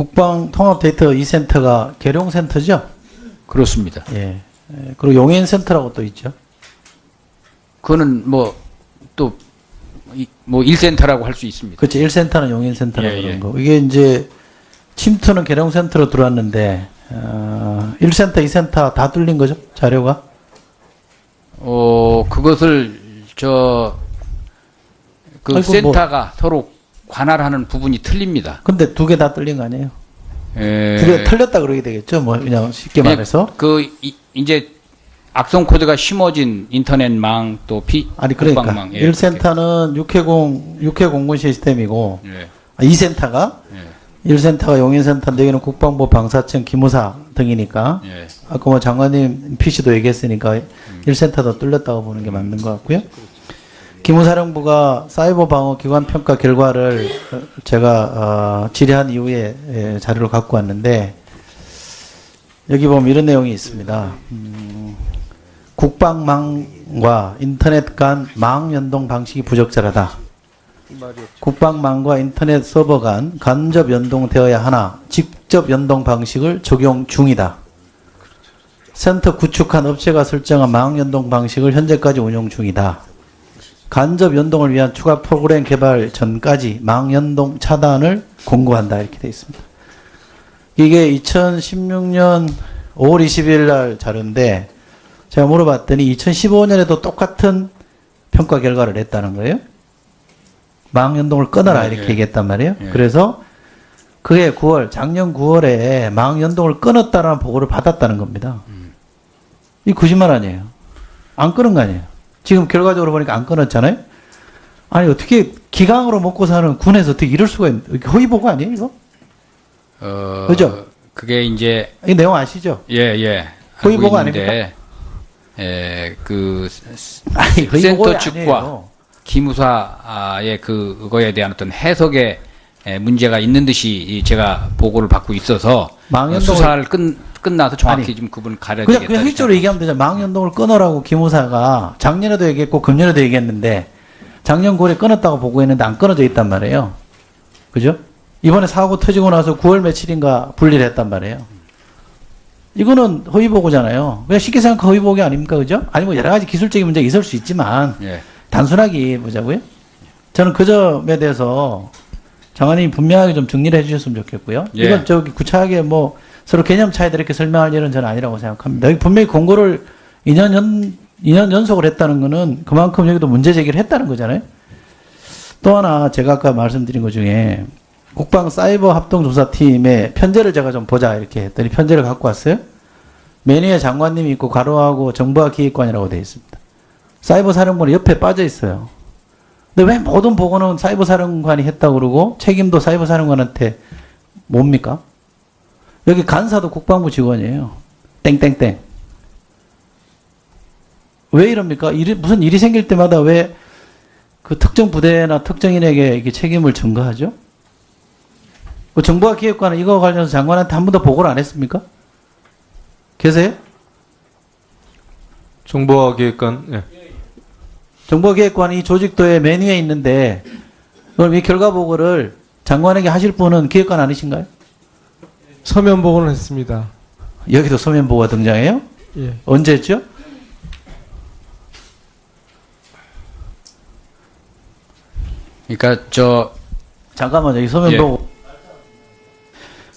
국방통합데이터 2센터가 계룡센터죠? 그렇습니다. 예. 그리고 용인센터라고 또 있죠. 그거는 뭐 또 뭐 1센터라고 할 수 있습니다. 그렇죠. 1센터는 용인센터라고 예, 그런 예. 거. 이게 이제 침투는 계룡센터로 들어왔는데 1센터, 2센터 다 뚫린 거죠? 자료가? 그것을 그 아이고, 센터가 서로 관할하는 부분이 틀립니다. 근데 두 개 다 뚫린 거 아니에요? 에, 두 개 틀렸다 그러게 되겠죠? 뭐 그냥 쉽게 그냥 말해서. 이제 악성 코드가 심어진 인터넷망 또 아니 그러니까 국방망, 1센터는 육해공군 시스템이고 예. 2센터가 예. 1센터가 용인센터인데 여기는 국방부 방사청 기무사 등이니까 예. 아까 뭐 장관님 PC도 얘기했으니까 1센터도 뚫렸다고 보는 게 맞는 것 같고요. 기무사령부가 사이버 방어 기관 평가 결과를 제가 질의한 이후에 자료를 갖고 왔는데 여기 보면 이런 내용이 있습니다. 국방망과 인터넷 간 망 연동 방식이 부적절하다. 국방망과 인터넷 서버 간 간접 연동되어야 하나 직접 연동 방식을 적용 중이다. 센터 구축한 업체가 설정한 망 연동 방식을 현재까지 운용 중이다. 간접 연동을 위한 추가 프로그램 개발 전까지 망 연동 차단을 공고한다. 이렇게 되어 있습니다. 이게 2016년 5월 20일 날 자료인데 제가 물어봤더니 2015년에도 똑같은 평가 결과를 냈다는 거예요. 망 연동을 끊어라 이렇게 얘기했단 말이에요. 그래서 그해 9월, 작년 9월에 망 연동을 끊었다라는 보고를 받았다는 겁니다. 이 거짓말 아니에요. 안 끊은 거 아니에요. 지금 결과적으로 보니까 안 끊었잖아요. 아니 어떻게 기강으로 먹고 사는 군에서 어떻게 이럴 수가 있는 허위 보고 아니에요 이거? 그죠? 그게 이제 이 내용 아시죠? 예. 허위 알고 보고 있는데, 아닙니까? 아니 허위 센터 보고 측과 아니에요. 기무사의 그거에 대한 어떤 해석에 문제가 있는 듯이 제가 보고를 받고 있어서 망연동을 수사를 끝나서 정확히 아니, 좀 그분을 가려야 그냥 되겠다. 획기적으로 얘기하면 되죠. 망연동을 끊어라고 기무사가 작년에도 얘기했고 금년에도 얘기했는데 작년 9월에 끊었다고 보고했는데 안 끊어져 있단 말이에요. 그죠? 이번에 사고 터지고 나서 9월 며칠인가 분리를 했단 말이에요. 이거는 허위 보고잖아요. 그냥 쉽게 생각하면 허위 보고 아닙니까? 그죠? 아니 뭐 여러 가지 기술적인 문제가 있을 수 있지만 예. 단순하게 보자고요. 저는 그 점에 대해서 장관님이 분명하게 좀 정리를 해주셨으면 좋겠고요. 예. 이건 저기 구차하게 뭐 서로 개념 차이들 이렇게 설명할 일은 저는 아니라고 생각합니다. 여기 분명히 공고를 2년 연속을 했다는 거는 그만큼 여기도 문제 제기를 했다는 거잖아요. 또 하나 제가 아까 말씀드린 것 중에 국방 사이버 합동조사팀의 편제를 제가 좀 보자 이렇게 했더니 편제를 갖고 왔어요. 메뉴에 장관님이 있고 가로하고 정보화 기획관이라고 되어 있습니다. 사이버 사령관이 옆에 빠져 있어요. 근데 왜 모든 보고는 사이버 사령관이 했다고 그러고 책임도 사이버 사령관한테 뭡니까? 여기 간사도 국방부 직원이에요. 땡땡땡. 왜 이럽니까? 무슨 일이 생길 때마다 왜 그 특정 부대나 특정인에게 이게 책임을 전가하죠? 그 정보화 기획관은 이거 관련해서 장관한테 한 번도 보고를 안 했습니까? 계세요? 정보화 기획관, 예. 정보기획관이 조직도의 메뉴에 있는데 그럼 이 결과 보고를 장관에게 하실 분은 기획관 아니신가요? 서면 보고는 했습니다. 여기도 서면 보고가 등장해요? 예. 언제 했죠? 그러니까 잠깐만 여기 서면 예. 보고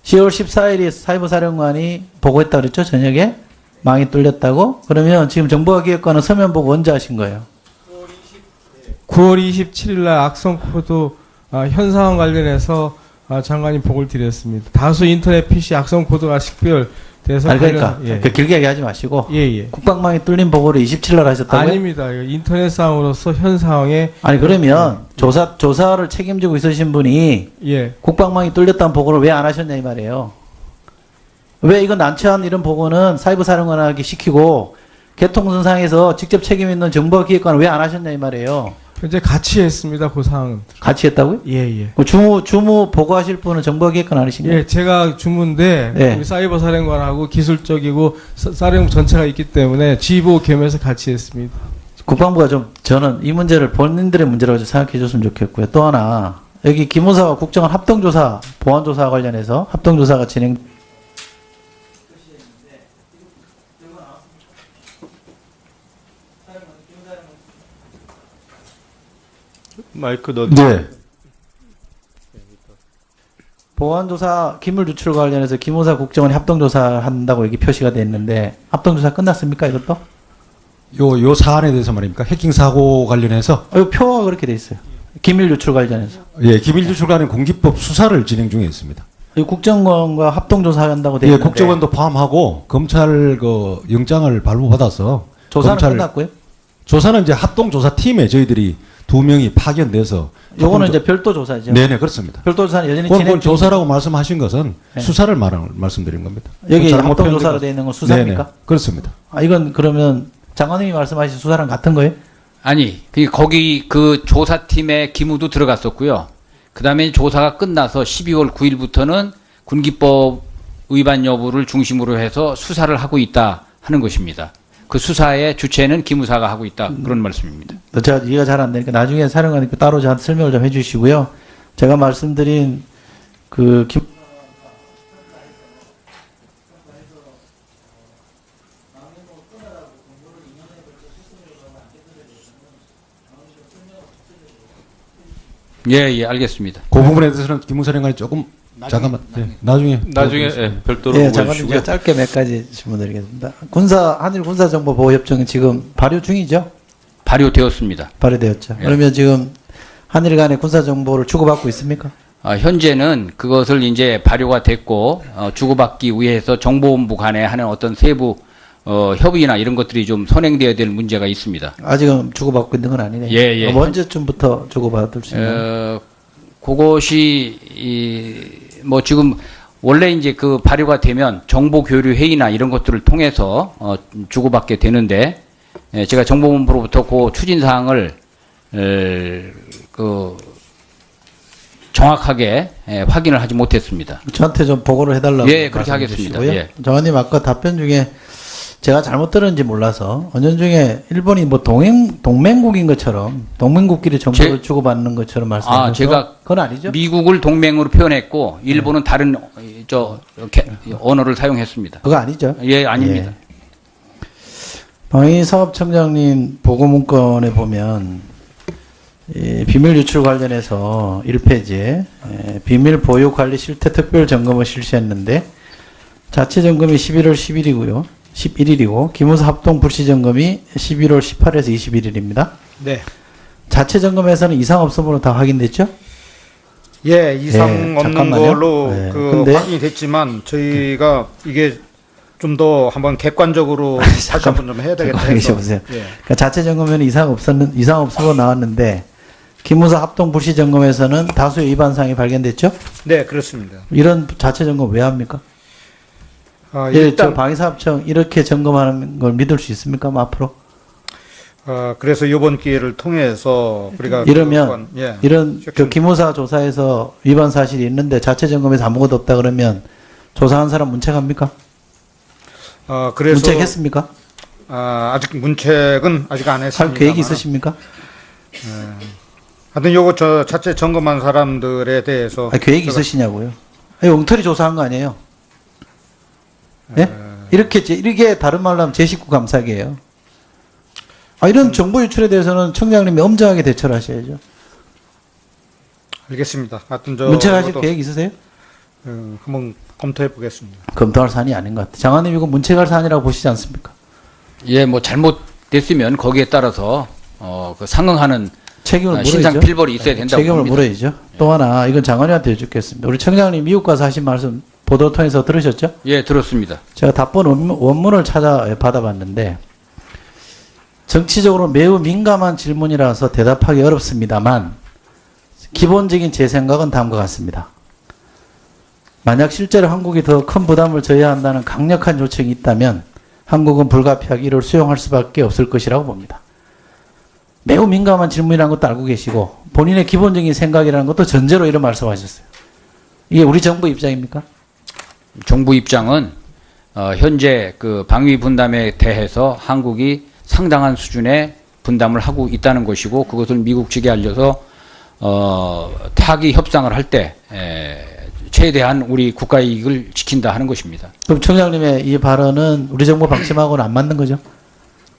10월 14일이 사이버 사령관이 보고했다 그랬죠? 저녁에 망이 뚫렸다고? 그러면 지금 정보기획관은 서면 보고 언제 하신 거예요? 9월 27일 날 악성 코드 현상과 관련해서 장관이 보고를 드렸습니다. 다수 인터넷 PC 악성 코드가 식별돼서 아니 그러니까 예. 그 길게 얘기하지 마시고 예. 국방망이 뚫린 보고를 27일 날 하셨다고요? 아닙니다. 인터넷상으로서 현 상황에 아니 그러면 조사를 책임지고 있으신 분이 예. 국방망이 뚫렸다는 보고를 왜 안 하셨냐 이 말이에요. 왜 이거 난처한 이런 보고는 사이버 사령관에게 시키고 개통선상에서 직접 책임 있는 정보기획관을 왜 안 하셨냐 이 말이에요. 현재 같이 했습니다. 그 상황은. 같이 했다고요? 예. 주무 보고하실 분은 정보기획관 아니신가요? 예, 제가 주무인데 예. 우리 사이버 사령관하고 기술적이고 사령부 전체가 있기 때문에 지휘부 겸해서 같이 했습니다. 국방부가 좀 저는 이 문제를 본인들의 문제라고 생각해 줬으면 좋겠고요. 또 하나 여기 기무사와 국정원 합동조사, 보안조사 관련해서 합동조사가 진행. 마이크 넣. 네. 보안조사 기물 유출 관련해서 기무사 국정원이 합동조사 한다고 여기 표시가 돼 있는데 합동조사 끝났습니까 이것도? 요 사안에 대해서 말입니까? 해킹 사고 관련해서 이 표가 그렇게 돼 있어요. 기밀 유출 관련해서. 예, 기밀 유출 관련 공기법 수사를 진행 중에 있습니다. 이 국정원과 합동조사 한다고 돼 예, 있는데 국정원도 포함하고 검찰 그 영장을 발부받아서 조사는 검찰- 끝났고요. 조사는 이제 합동조사팀에 저희들이 2명이 파견돼서 요거는 합동조- 이제 별도 조사죠. 네네 그렇습니다. 별도 조사는 여전히 그건 진행 중. 조사라고 말씀하신 것은 네. 수사를 말씀드린 겁니다. 여기 잘못 합동조사로 표현된 돼 있는 건 거- 수사입니까? 네네, 그렇습니다. 아, 이건 그러면 장관님이 말씀하신 수사랑 같은 거예요? 아니, 거기 그 조사팀에 기무도 들어갔었고요. 그 다음에 조사가 끝나서 12월 9일부터는 군기법 위반 여부를 중심으로 해서 수사를 하고 있다 하는 것입니다. 그 수사의 주체는 기무사가 하고 있다 그런 말씀입니다. 제가 이해가 잘 안 되니까 나중에 사령관님께 따로 저한테 설명을 좀 해주시고요. 제가 말씀드린 그 예, 알겠습니다. 그 부분에 대해서는 김무사령관이 조금 잠깐만 나중에 별도로 예, 보여주시고요. 장관님 제가 짧게 몇 가지 질문드리겠습니다. 한일 군사정보보호협정은 지금 발효 중이죠? 발효되었습니다. 발효되었죠. 예. 그러면 지금 한일 간의 군사정보를 주고받고 있습니까? 현재는 그것을 이제 발효가 됐고 주고받기 위해서 정보본부 간에 하는 어떤 세부 협의나 이런 것들이 좀 선행되어야 될 문제가 있습니다. 아직은 주고받고 있는 건 아니네요. 예, 예. 그럼 언제쯤부터 주고받을 수 있나요? 그것이 뭐 지금 원래 이제 그 발효가 되면 정보 교류 회의나 이런 것들을 통해서 주고받게 되는데 제가 정보본부로부터 그 추진 사항을 그 정확하게 확인을 하지 못했습니다. 저한테 좀 보고를 해달라고. 예, 그렇게 말씀해 하겠습니다. 주시고요. 예. 장관님 아까 답변 중에 제가 잘못 들었는지 몰라서 언전 중에 일본이 뭐 동맹국인 것처럼 동맹국끼리 정보를 주고받는 것처럼 말씀하셔서 제가 그건 아니죠? 미국을 동맹으로 표현했고 일본은 다른 언어를 사용했습니다. 그거 아니죠? 예, 아닙니다. 예. 방위사업청장님 보고문건에 보면 이 비밀 유출 관련해서 1페이지에 비밀 보유 관리 실태 특별 점검을 실시했는데 자체 점검이 11월 10일이고요. 11일이고 기무사 합동 불시 점검이 11월 18일에서 21일입니다. 네. 자체 점검에서는 이상 없음으로 다 확인됐죠? 예, 이상 예, 없는 잠깐만요. 걸로 예, 그 근데- 확인이 됐지만 저희가 이게 좀 더 한번 객관적으로 다시 한번 좀 해야 되겠다 잠깐만 해서. 계셔보세요. 예. 그러니까 자체 점검에는 이상 없음으로 나왔는데 기무사 합동 불시 점검에서는 다수의 위반 사항이 발견됐죠? 네, 그렇습니다. 이런 자체 점검 왜 합니까? 예, 저 일단 방위사업청 이렇게 점검하는 걸 믿을 수 있습니까? 뭐 앞으로? 그래서 이번 기회를 통해서 우리가 이러면 예. 이런 그 기무사 조사에서 위반 사실이 있는데 자체 점검에서 아무것도 없다 그러면 조사한 사람 문책합니까? 그래서 문책했습니까? 아직 문책은 아직 안 할 했습니다. 계획이 있으십니까? 하여튼 요거 저 자체 점검한 사람들에 대해서 계획이 제가- 있으시냐고요? 아니, 엉터리 조사한 거 아니에요? 예? 이게 다른 말로 하면 제19 감사기예요. 이런 정보 유출에 대해서는 청장님이 엄정하게 대처를 하셔야죠. 알겠습니다. 하여튼 저 문책하실 이것도, 계획 있으세요? 한번 검토해 보겠습니다. 검토할 사안이 아닌 것 같아요. 장관님 이거 문책할 사안이라고 보시지 않습니까? 예, 뭐 잘못됐으면 거기에 따라서 그 상응하는 책임을 물어야죠. 신상 필벌이 있어야 된다고 책임을 봅니다. 물어야죠. 또 하나 이건 장관님한테 여쭙겠습니다. 우리 청장님 미국 가서 하신 말씀 보도 통해서 들으셨죠? 예, 들었습니다. 제가 답변 원문을 찾아 받아봤는데 정치적으로 매우 민감한 질문이라서 대답하기 어렵습니다만 기본적인 제 생각은 다음과 같습니다. 만약 실제로 한국이 더 큰 부담을 져야 한다는 강력한 요청이 있다면 한국은 불가피하게 이를 수용할 수밖에 없을 것이라고 봅니다. 매우 민감한 질문이라는 것도 알고 계시고 본인의 기본적인 생각이라는 것도 전제로 이런 말씀하셨어요. 이게 우리 정부 입장입니까? 정부 입장은 현재 그 방위 분담에 대해서 한국이 상당한 수준의 분담을 하고 있다는 것이고 그것을 미국 측에 알려서 타기 협상을 할 때 최대한 우리 국가 이익을 지킨다 하는 것입니다. 그럼 청장님의 이 발언은 우리 정부 방침하고는 안 맞는 거죠?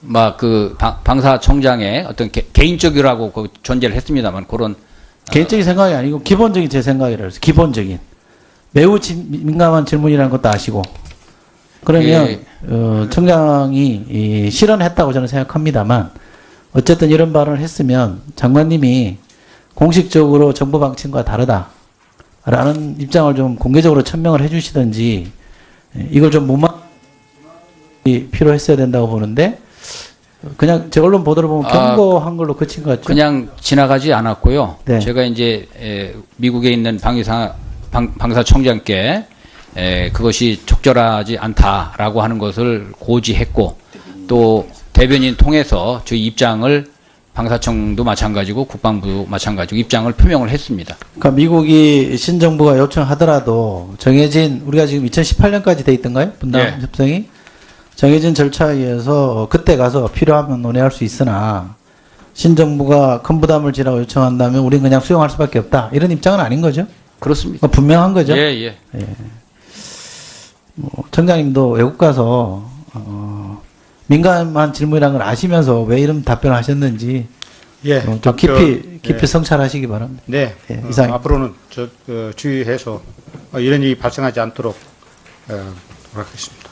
막 그 방사청장의 어떤 개인적이라고 그 존재를 했습니다만 그런 개인적인 생각이 아니고 기본적인 제 생각이라 해서 기본적인 매우 민감한 질문이라는 것도 아시고 그러면 청장이 실언했다고 저는 생각합니다만 어쨌든 이런 발언을 했으면 장관님이 공식적으로 정부 방침과 다르다라는 입장을 좀 공개적으로 천명을 해주시든지 이걸 좀 필요했어야 된다고 보는데 그냥 제 언론 보도를 보면 경고한 걸로 그친 것 같죠? 그냥 지나가지 않았고요. 네. 제가 이제 미국에 있는 방사청장께 그것이 적절하지 않다라고 하는 것을 고지했고 또 대변인 통해서 저희 입장을 방사청도 마찬가지고 국방부도 마찬가지고 입장을 표명을 했습니다. 그러니까 미국이 신정부가 요청하더라도 정해진 우리가 지금 2018년까지 돼 있던가요? 분담 예. 협상이 정해진 절차에 의해서 그때 가서 필요하면 논의할 수 있으나 신정부가 큰 부담을 지라고 요청한다면 우리는 그냥 수용할 수밖에 없다. 이런 입장은 아닌 거죠? 그렇습니다. 그러니까 분명한 거죠? 예. 청장님도 외국 가서 민감한 질문이라는 걸 아시면서 왜 이런 답변을 하셨는지 예, 좀 깊이 성찰하시기 바랍니다. 네, 이상. 앞으로는 주의해서 이런 일이 발생하지 않도록 하겠습니다.